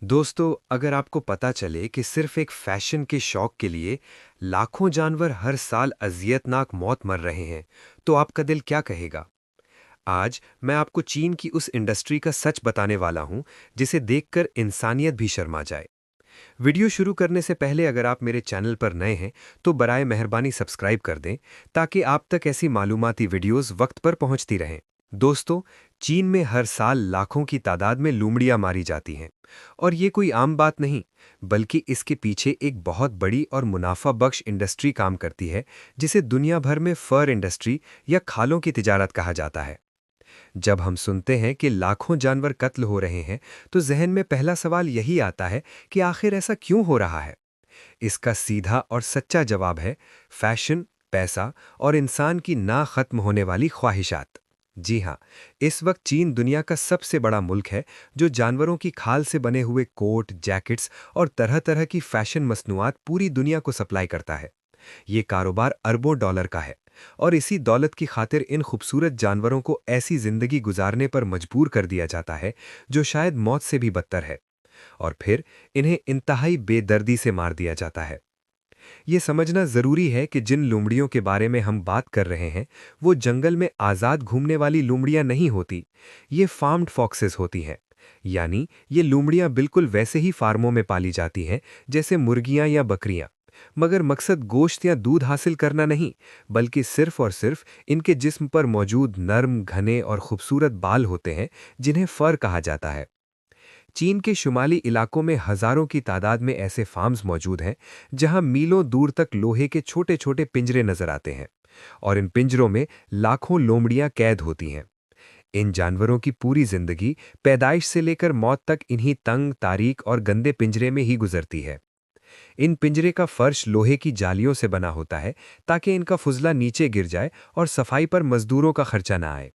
दोस्तों, अगर आपको पता चले कि सिर्फ एक फैशन के शौक के लिए लाखों जानवर हर साल अजियतनाक मौत मर रहे हैं, तो आपका दिल क्या कहेगा? आज मैं आपको चीन की उस इंडस्ट्री का सच बताने वाला हूं, जिसे देखकर इंसानियत भी शर्मा जाए। वीडियो शुरू करने से पहले अगर आप मेरे चैनल पर नए हैं, तो बराए मेहरबानी सब्सक्राइब कर दें, ताकि आप तक ऐसी मालूमाती वीडियोस वक्त पर पहुंचती रहें। दोस्तों, चीन में हर साल लाखों की तादाद में लोमड़ियां मारी जाती हैं। और ये कोई आम बात नहीं, बल्कि इसके पीछे एक बहुत बड़ी और मुनाफा बख्श इंडस्ट्री काम करती है, जिसे दुनिया भर में फर इंडस्ट्री या खालों की तिजारत कहा जाता है। जब हम सुनते हैं कि लाखों जानवर कत्ल हो रहे हैं, तो जहन में पहला सवाल यही आता है कि आखिर ऐसा क्यों हो रहा है। इसका सीधा और सच्चा जवाब है फैशन, पैसा और इंसान की ना खत्म होने वाली ख्वाहिशात। जी हां, इस वक्त चीन दुनिया का सबसे बड़ा मुल्क है, जो जानवरों की खाल से बने हुए कोट, जैकेट्स और तरह तरह की फैशन मसनूआत पूरी दुनिया को सप्लाई करता है। ये कारोबार अरबों डॉलर का है, और इसी दौलत की खातिर इन खूबसूरत जानवरों को ऐसी जिंदगी गुजारने पर मजबूर कर दिया जाता है जो शायद मौत से भी बदतर है। और फिर इन्हें इंतहाई बेदर्दी से मार दिया जाता है। ये समझना जरूरी है कि जिन लोमड़ियों के बारे में हम बात कर रहे हैं, वो जंगल में आजाद घूमने वाली लोमड़ियां नहीं होती। ये फार्म्ड फॉक्सेस होती हैं। यानी ये लोमड़ियां बिल्कुल वैसे ही फार्मों में पाली जाती हैं जैसे मुर्गियां या बकरियां। मगर मकसद गोश्त या दूध हासिल करना नहीं, बल्कि सिर्फ और सिर्फ इनके जिस्म पर मौजूद नर्म, घने और खूबसूरत बाल होते हैं, जिन्हें फर कहा जाता है। चीन के शुमाली इलाकों में हजारों की तादाद में ऐसे फार्म्स मौजूद हैं, जहां मीलों दूर तक लोहे के छोटे छोटे पिंजरे नजर आते हैं, और इन पिंजरों में लाखों लोमड़ियां कैद होती हैं। इन जानवरों की पूरी जिंदगी पैदाइश से लेकर मौत तक इन्हीं तंग, तारीक और गंदे पिंजरे में ही गुजरती है। इन पिंजरे का फर्श लोहे की जालियों से बना होता है, ताकि इनका फुजला नीचे गिर जाए और सफाई पर मजदूरों का खर्चा ना आए।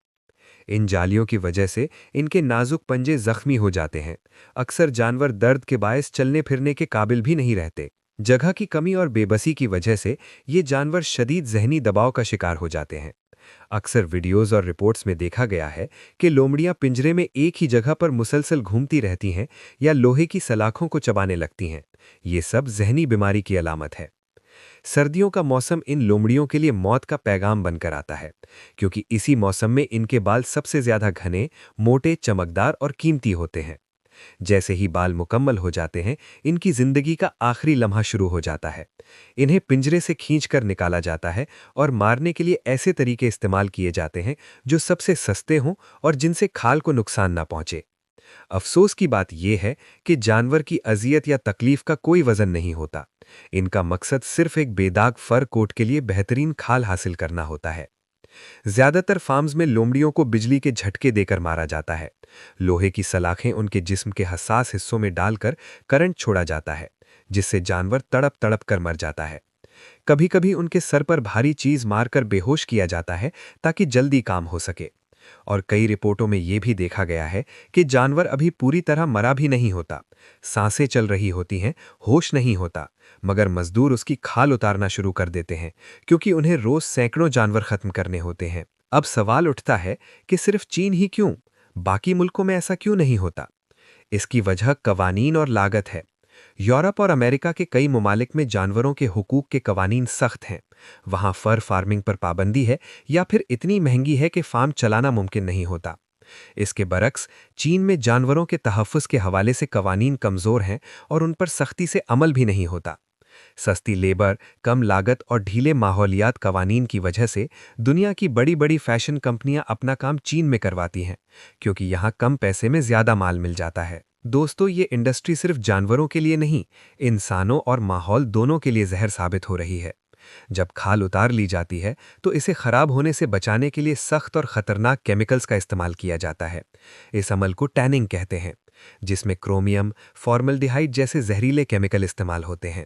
इन जालियों की वजह से इनके नाजुक पंजे जख्मी हो जाते हैं। अक्सर जानवर दर्द के बायस चलने फिरने के काबिल भी नहीं रहते। जगह की कमी और बेबसी की वजह से ये जानवर शदीद जहनी दबाव का शिकार हो जाते हैं। अक्सर वीडियोज और रिपोर्ट्स में देखा गया है कि लोमड़ियां पिंजरे में एक ही जगह पर मुसलसल घूमती रहती हैं या लोहे की सलाखों को चबाने लगती हैं। ये सब जहनी बीमारी की अलामत है। सर्दियों का मौसम इन लोमड़ियों के लिए मौत का पैगाम बनकर आता है, क्योंकि इसी मौसम में इनके बाल सबसे ज्यादा घने, मोटे, चमकदार और कीमती होते हैं। जैसे ही बाल मुकम्मल हो जाते हैं, इनकी जिंदगी का आखिरी लम्हा शुरू हो जाता है। इन्हें पिंजरे से खींचकर निकाला जाता है और मारने के लिए ऐसे तरीके इस्तेमाल किए जाते हैं जो सबसे सस्ते हों और जिनसे खाल को नुकसान ना पहुंचे। अफसोस की बात यह है कि जानवर की अजियत या तकलीफ का कोई वजन नहीं होता। इनका मकसद सिर्फ एक बेदाग फर कोट के लिए बेहतरीन खाल हासिल करना होता है। ज्यादातर फार्म्स में लोमड़ियों को बिजली के झटके देकर मारा जाता है। लोहे की सलाखें उनके जिस्म के हसास हिस्सों में डालकर करंट छोड़ा जाता है, जिससे जानवर तड़प तड़प कर मर जाता है। कभी कभी उनके सर पर भारी चीज मारकर बेहोश किया जाता है, ताकि जल्दी काम हो सके। और कई रिपोर्टों में यह भी देखा गया है कि जानवर अभी पूरी तरह मरा भी नहीं होता। सांसें चल रही होती हैं, होश नहीं होता, मगर मजदूर उसकी खाल उतारना शुरू कर देते हैं, क्योंकि उन्हें रोज सैकड़ों जानवर खत्म करने होते हैं। अब सवाल उठता है कि सिर्फ चीन ही क्यों, बाकी मुल्कों में ऐसा क्यों नहीं होता? इसकी वजह कवानीन और लागत है। यूरोप और अमेरिका के कई ममालिक में जानवरों के हुकूक के कवानीन सख्त हैं। वहां फर फार्मिंग पर पाबंदी है, या फिर इतनी महंगी है कि फार्म चलाना मुमकिन नहीं होता। इसके बरक्स चीन में जानवरों के तहफ़्फ़ुज़ के हवाले से कवानीन कमज़ोर हैं और उन पर सख्ती से अमल भी नहीं होता। सस्ती लेबर, कम लागत और ढीले माहौलियात कवानीन की वजह से दुनिया की बड़ी बड़ी फैशन कंपनियां अपना काम चीन में करवाती हैं, क्योंकि यहां कम पैसे में ज़्यादा माल मिल जाता है। दोस्तों, ये इंडस्ट्री सिर्फ जानवरों के लिए नहीं, इंसानों और माहौल दोनों के लिए जहर साबित हो रही है। जब खाल उतार ली जाती है, तो इसे खराब होने से बचाने के लिए सख्त और खतरनाक केमिकल्स का इस्तेमाल किया जाता है। इस अमल को टैनिंग कहते हैं, जिसमें क्रोमियम, फॉर्मल्डिहाइड जैसे जहरीले केमिकल इस्तेमाल होते हैं।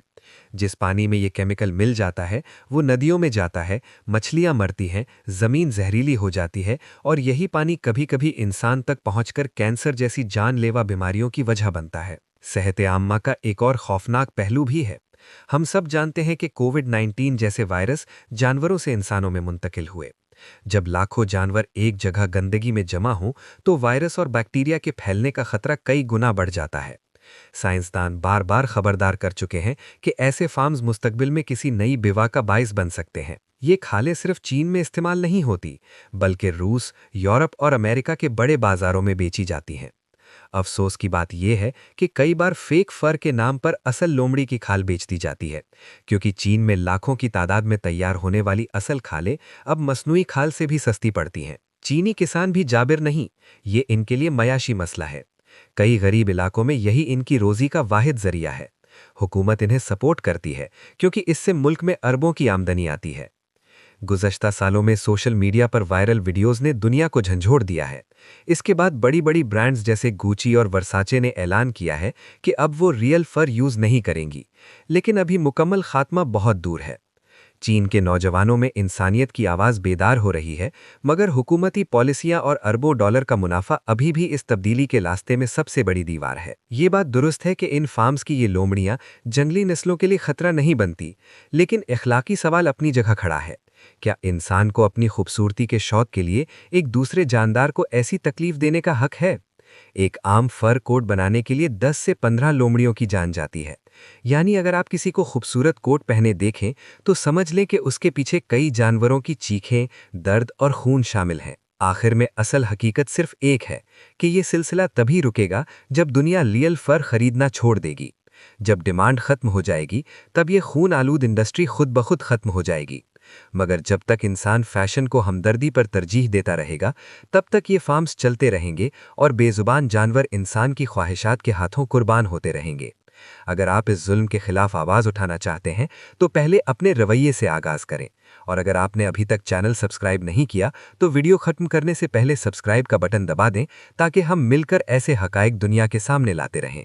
जिस पानी में ये केमिकल मिल जाता है, वो नदियों में जाता है, मछलियां मरती हैं, जमीन जहरीली हो जाती है, और यही पानी कभी कभी इंसान तक पहुंचकर कैंसर जैसी जानलेवा बीमारियों की वजह बनता है। सेहत आम्मा का एक और खौफनाक पहलू भी है। हम सब जानते हैं कि कोविड-19 जैसे वायरस जानवरों से इंसानों में मुंतकिल हुए। जब लाखों जानवर एक जगह गंदगी में जमा हों, तो वायरस और बैक्टीरिया के फैलने का खतरा कई गुना बढ़ जाता है। साइंसदान बार बार खबरदार कर चुके हैं कि ऐसे फार्म्स मुस्तकबिल में किसी नई बिवा का बाइस बन सकते हैं। ये खालें सिर्फ चीन में इस्तेमाल नहीं होती, बल्कि रूस, यूरोप और अमेरिका के बड़े बाजारों में बेची जाती हैं। अफसोस की बात यह है कि कई बार फेक फर के नाम पर असल लोमड़ी की खाल बेच दी जाती है, क्योंकि चीन में लाखों की तादाद में तैयार होने वाली असल खालें अब मसनूई खाल से भी सस्ती पड़ती हैं। चीनी किसान भी जाबिर नहीं, ये इनके लिए मयाशी मसला है। कई गरीब इलाकों में यही इनकी रोजी का वाहिद जरिया है। हुकूमत इन्हें सपोर्ट करती है क्योंकि इससे मुल्क में अरबों की आमदनी आती है। गुज़श्ता सालों में सोशल मीडिया पर वायरल वीडियोस ने दुनिया को झंझोड़ दिया है। इसके बाद बड़ी बड़ी ब्रांड्स जैसे गुची और वर्साचे ने ऐलान किया है कि अब वो रियल फर यूज नहीं करेंगी, लेकिन अभी मुकम्मल खात्मा बहुत दूर है। चीन के नौजवानों में इंसानियत की आवाज़ बेदार हो रही है, मगर हुकूमती पॉलिसियां और अरबों डॉलर का मुनाफा अभी भी इस तब्दीली के रास्ते में सबसे बड़ी दीवार है। ये बात दुरुस्त है कि इन फार्म्स की ये लोमड़ियां जंगली नस्लों के लिए खतरा नहीं बनती, लेकिन इखलाकी सवाल अपनी जगह खड़ा है। क्या इंसान को अपनी खूबसूरती के शौक के लिए एक दूसरे जानदार को ऐसी तकलीफ देने का हक है? एक आम फर कोट बनाने के लिए 10 से 15 लोमड़ियों की जान जाती है। यानी अगर आप किसी को खूबसूरत कोट पहने देखें तो समझ लें कि उसके पीछे कई जानवरों की चीखें, दर्द और खून शामिल हैं। आखिर में असल हकीकत सिर्फ एक है कि ये सिलसिला तभी रुकेगा जब दुनिया रियल फर खरीदना छोड़ देगी। जब डिमांड खत्म हो जाएगी, तब ये खून आलूद इंडस्ट्री खुद ब खुद खत्म हो जाएगी। मगर जब तक इंसान फैशन को हमदर्दी पर तरजीह देता रहेगा, तब तक ये फार्म्स चलते रहेंगे और बेजुबान जानवर इंसान की ख्वाहिशात के हाथों कुर्बान होते रहेंगे। अगर आप इस जुल्म के खिलाफ आवाज़ उठाना चाहते हैं तो पहले अपने रवैये से आगाज़ करें। और अगर आपने अभी तक चैनल सब्सक्राइब नहीं किया तो वीडियो खत्म करने से पहले सब्सक्राइब का बटन दबा दें, ताकि हम मिलकर ऐसे हकाइक दुनिया के सामने लाते रहें।